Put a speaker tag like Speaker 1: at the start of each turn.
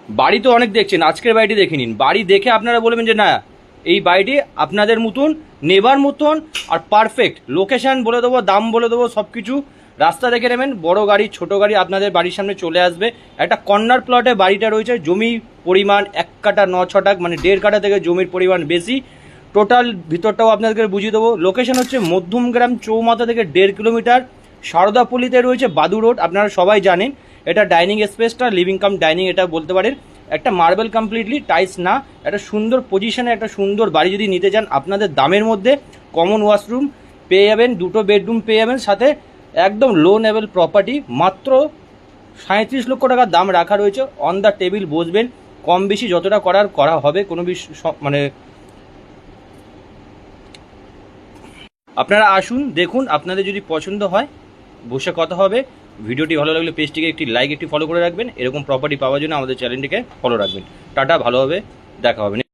Speaker 1: বাড়ি তো অনেক দেখছেন, আজকের বাড়িটি দেখে নিন। বাড়ি দেখে আপনারা বলবেন যে না এই বাড়িটি আপনাদের মতন নেবার মতন আর পারফেক্ট। লোকেশান বলে দেবো, দাম বলে দেবো, সব কিছু। রাস্তা দেখে নেবেন, বড় গাড়ি ছোট গাড়ি আপনাদের বাড়ির সামনে চলে আসবে। একটা কর্নার প্লটে বাড়িটা রয়েছে, জমি পরিমাণ 1 কাঠা 9 ছটাক, মানে 1.5 কাঠা থেকে জমির পরিমাণ বেশি। টোটাল ভিতরটাও আপনাদেরকে বুঝিয়ে দেবো। লোকেশন হচ্ছে মধ্যমগ্রাম চৌমাথা থেকে 1.5 কিলোমিটার, সারদাপল্লিতে রয়েছে বাদু রোড, আপনারা সবাই জানেন। এটা ডাইনিং স্পেসটা লিভিং কাম ডাইনিং এটা বলতে পারেন। একটা মার্বেল কমপ্লিটলি, টাইলস না। একটা সুন্দর পজিশনে একটা সুন্দর বাড়ি যদি নিতে চান, আপনাদের দামের মধ্যে কমন ওয়াশরুম পেয়ে যাবেন, 2টো বেডরুম পেয়ে যাবেন, সাথে একদম লো লেভেল প্রপার্টি। মাত্র 37 লক্ষ টাকার দাম রাখা রয়েছে। অন দ্য টেবিল বসবেন, কম বেশি যতটা করার করা হবে, কোনো মানে আপনারা আসুন, দেখুন, আপনাদের যদি পছন্দ হয় বসে কথা হবে। ভিডিওটি ভালো লাগলে পেজটিকে একটি লাইক, একটি ফলো করে রাখবেন। এরকম প্রপার্টি পাওয়ার জন্য আমাদের চ্যানেলটিকে ফলো রাখবেন। টাটা, ভালো হবে, দেখা হবে।